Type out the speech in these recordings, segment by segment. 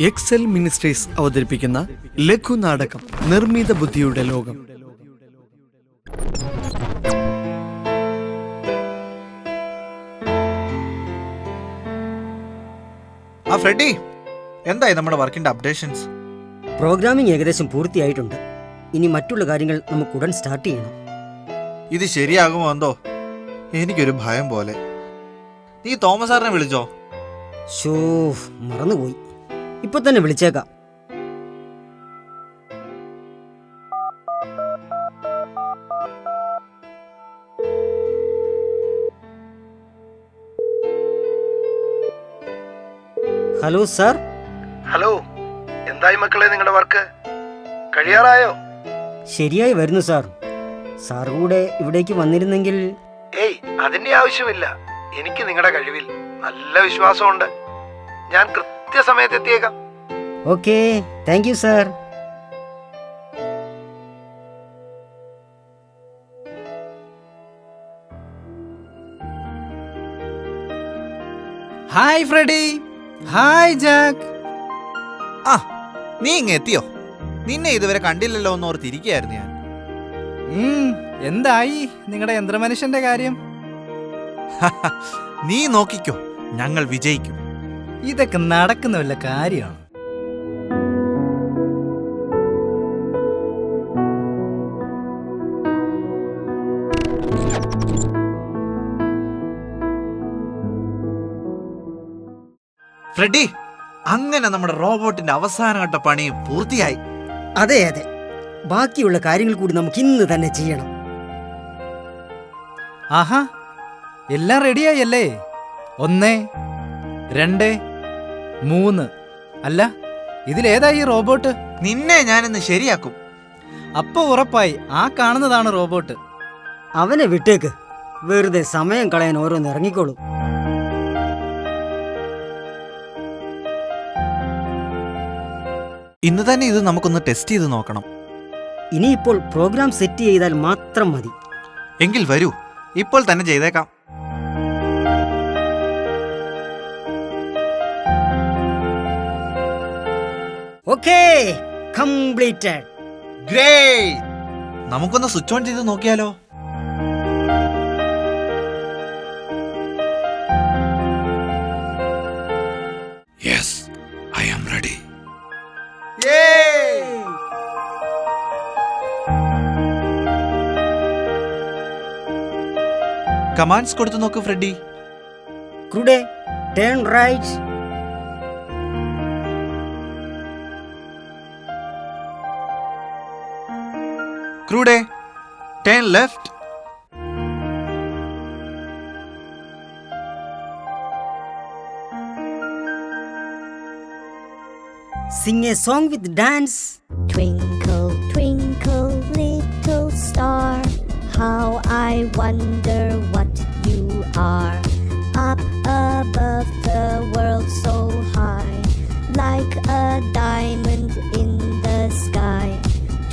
Excel ministries അവതരിപ്പിക്കുന്ന ലഘുനാടകം നിർമ്മിത ബുദ്ധിയുടെ ലോകം. ഫ്രെഡി, എന്തായി നമ്മുടെ വർക്കിന്റെ അപ്ഡേഷൻസ്? പ്രോഗ്രാമിംഗ് ഏകദേശം പൂർത്തിയായിട്ടുണ്ട്. ഇനി മറ്റുള്ള കാര്യങ്ങൾ നമുക്ക് ഉടൻ സ്റ്റാർട്ട് ചെയ്യണം. ഇത് ശരിയാകുമോ എന്തോ, എനിക്കൊരു ഭയം പോലെ. നീ തോമസ് സാറിനെ വിളിച്ചോ? ഷോ, മറന്നുപോയി. ഇപ്പൊ തന്നെ വിളിച്ചേക്കാം. Hello sir. ഹലോ, എന്തായി മക്കളെ നിങ്ങളുടെ വർക്ക്? കഴിയാറായോ? ശരിയായി വരുന്നു സാർ. സാർ കൂടെ ഇവിടേക്ക് വന്നിരുന്നെങ്കിൽ. ഏയ്, അതിന്റെ ആവശ്യമില്ല. എനിക്ക് നിങ്ങളുടെ കഴിവിൽ നല്ല വിശ്വാസമുണ്ട്. ഞാൻ കൃത്യസമയത്ത് എത്തിയേക്കാം. Okay, thank you sir. Hi Freddy. Hi Jack. ആ, നീ ഇങ്ങ് എത്തിയോ? നിന്നെ ഇതുവരെ കണ്ടില്ലല്ലോ എന്ന് ഓർത്തിരിക്കുകയായിരുന്നു ഞാൻ. എന്തായി നിങ്ങളുടെ യന്ത്രമനുഷ്യന്റെ കാര്യം? നീ നോക്കിക്കോ, ഞങ്ങൾ വിജയിക്കും. ഇതൊക്കെ നടക്കുന്ന വല്ല കാര്യമാണ്. ഫ്രെഡി, അങ്ങനെ നമ്മുടെ റോബോട്ടിന്റെ അവസാനഘട്ട പണി പൂർത്തിയായി. അതെ അതെ, ബാക്കിയുള്ള കാര്യങ്ങൾ കൂടി നമുക്ക് ഇന്ന് തന്നെ ചെയ്യണം. ആഹാ, എല്ലാം റെഡിയായി അല്ലേ? 1, 2, 3. അല്ല, ഇതിലേതായി റോബോട്ട്? നിന്നെ ഞാനിന്ന് ശരിയാക്കും. അപ്പൊ ഉറപ്പായി ആ കാണുന്നതാണ് റോബോട്ട്. അവനെ വിട്ടേക്ക്, വെറുതെ സമയം കളയാൻ ഓരോന്ന് ഇറങ്ങിക്കോളൂ. ഇന്ന് തന്നെ ഇത് നമുക്കൊന്ന് ടെസ്റ്റ് ചെയ്ത് നോക്കണം. ഇനിയിപ്പോൾ പ്രോഗ്രാം സെറ്റ് ചെയ്താൽ മാത്രം മതി. എങ്കിൽ വരൂ, ഇപ്പോൾ തന്നെ ചെയ്തേക്കാം. Okay, completed. ഗ്രേറ്റ്. നമുക്കൊന്ന് സ്വിച്ച് ഓൺ ചെയ്ത് നോക്കിയാലോ? Yes, I am ready. Commands കൊടുത്തു നോക്ക് ഫ്രെഡി. ക്രൂഡേ, ടേൺ റൈറ്റ്. ക്രൂഡേ, turn left. Sing a song with dance. Twinkle, twinkle, little star, how I wonder what you are. Up above the world so high, like a diamond in the sky.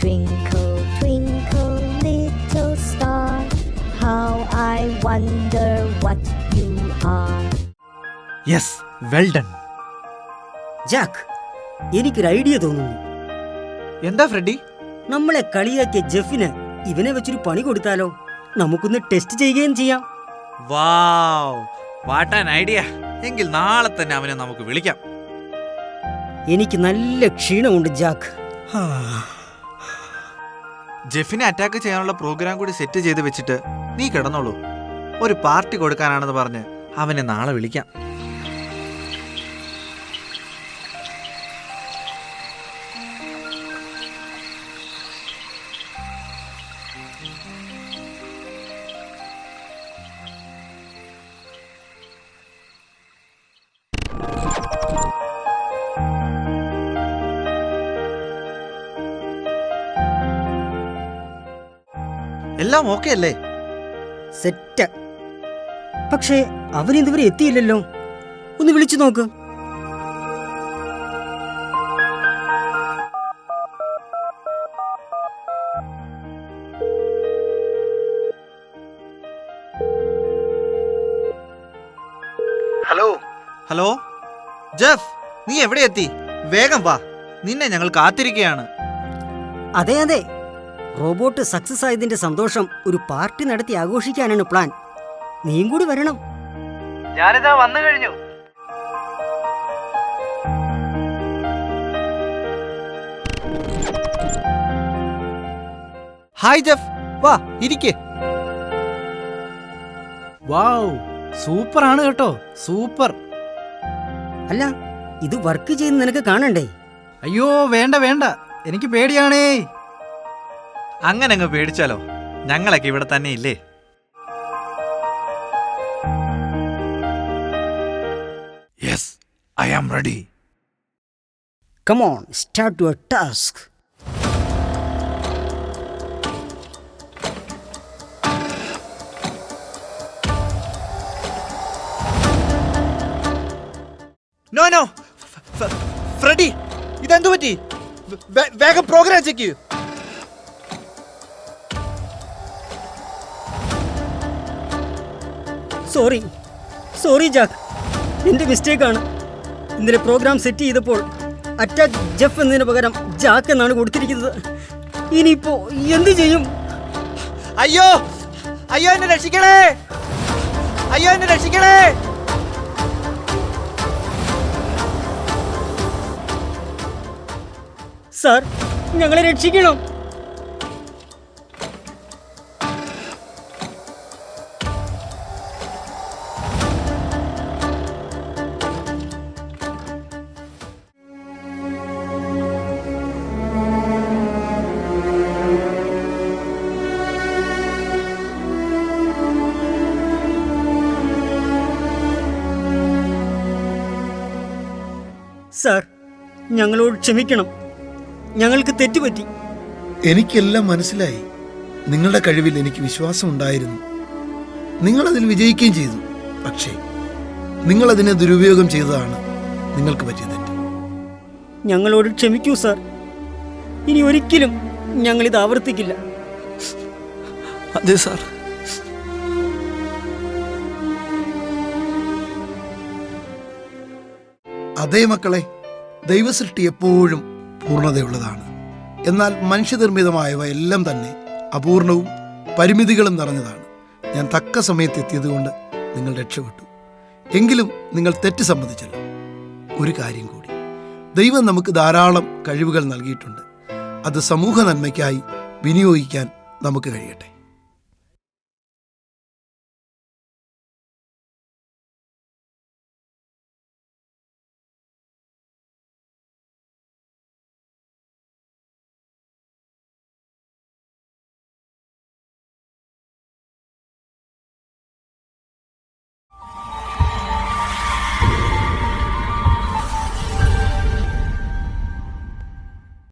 Twinkle, twinkle, little star, how I wonder what you are. Yes, well done. Jack, എനിക്കൊരു idea തോന്നുന്നു. എന്താ Freddy? നമ്മളെ കളിയാക്കിയ ജെഫിന് ഇവനെ വെച്ചൊരു പണി കൊടുത്താലോ? നമുക്കൊന്ന് test ചെയ്യുകയും ചെയ്യാം. വാവ്, വാട്ട് ആൻ ഐഡിയ. എങ്കിൽ നാളെ തന്നെ അവനെ നമുക്ക് വിളിക്കാം. എനിക്ക് നല്ല ക്ഷീണമുണ്ട് ജാക്ക്. ജെഫിനെ അറ്റാക്ക് ചെയ്യാനുള്ള പ്രോഗ്രാം കൂടി സെറ്റ് ചെയ്ത് വെച്ചിട്ട് നീ കിടന്നോളൂ. ഒരു പാർട്ടി കൊടുക്കാനാണെന്ന് പറഞ്ഞ് അവനെ നാളെ വിളിക്കാം. എല്ലാം ഓക്കെ അല്ലേ? സെറ്റ്. പക്ഷേ അവൻ ഇതുവരെ എത്തിയില്ലല്ലോ. ഒന്ന് വിളിച്ചു നോക്ക്. ഹലോ ഹലോ ജെഫ്, നീ എവിടെ എത്തി? വേഗം വാ, നിന്നെ ഞങ്ങൾ കാത്തിരിക്കുകയാണ്. അതെ അതെ, റോബോട്ട് സക്സസ് ആയതിന്റെ സന്തോഷം ഒരു പാർട്ടി നടത്തി ആഘോഷിക്കാനാണ് പ്ലാൻ. നീയും കൂടി വരണം. ഞാനിതാ വന്നു കഴിഞ്ഞു. ഹായ് ജെഫ്, വാ ഇരിക്കേ. വാവ്, സൂപ്പർ ആണ് കേട്ടോ, സൂപ്പർ. അല്ല, ഇത് വർക്ക് ചെയ്യുന്ന നിനക്ക് കാണണ്ടേ? അയ്യോ വേണ്ട വേണ്ട, എനിക്ക് പേടിയാണേ. അങ്ങനെ അങ്ങ് പേടിച്ചാലോ, ഞങ്ങളൊക്കെ ഇവിടെ തന്നെ ഇല്ലേ. Yes, I am ready. Come on, start your task. No no Freddy, ഇതെന്തു പറ്റി? വേഗം പ്രോഗ്രാം ചെക്ക് ചെയ്യൂ. സോറി ജാക്ക്, എന്റെ മിസ്റ്റേക്കാണ്. ഇന്നലെ പ്രോഗ്രാം സെറ്റ് ചെയ്തപ്പോൾ അറ്റാക്ക് ജെഫ് എന്നതിന് പകരം ജാക്ക് എന്നാണ് കൊടുത്തിരിക്കുന്നത്. ഇനിയിപ്പോ എന്ത് ചെയ്യും? അയ്യോ അയ്യോ, എന്നെ രക്ഷിക്കണേ, അയ്യോ എന്നെ രക്ഷിക്കണേ. സാർ, ഞങ്ങളെ രക്ഷിക്കണം. സാർ, ഞങ്ങളോട് ക്ഷമിക്കണം, ഞങ്ങൾക്ക് തെറ്റുപറ്റി. എനിക്കെല്ലാം മനസ്സിലായി. നിങ്ങളുടെ കഴിവിൽ എനിക്ക് വിശ്വാസമുണ്ടായിരുന്നു. നിങ്ങളതിൽ വിജയിക്കുകയും ചെയ്തു. പക്ഷേ നിങ്ങളതിനെ ദുരുപയോഗം ചെയ്തതാണ് നിങ്ങൾക്ക് പറ്റിയ തെറ്റ്. ഞങ്ങളോട് ക്ഷമിക്കൂ സാർ, ഇനി ഒരിക്കലും ഞങ്ങളിത് ആവർത്തിക്കില്ല. അതെ സാർ. അതേ മക്കളെ, ദൈവസൃഷ്ടി എപ്പോഴും പൂർണ്ണതയുള്ളതാണ്. എന്നാൽ മനുഷ്യനിർമ്മിതമായവ എല്ലാം തന്നെ അപൂർണവും പരിമിതികളും നിറഞ്ഞതാണ്. ഞാൻ തക്ക സമയത്തെത്തിയതുകൊണ്ട് നിങ്ങൾ രക്ഷപ്പെട്ടു. എങ്കിലും നിങ്ങൾ തെറ്റ് സമ്മതിച്ചല്ലോ. ഒരു കാര്യം കൂടി, ദൈവം നമുക്ക് ധാരാളം കഴിവുകൾ നൽകിയിട്ടുണ്ട്. അത് സമൂഹ നന്മയ്ക്കായി വിനിയോഗിക്കാൻ നമുക്ക് കഴിയട്ടെ.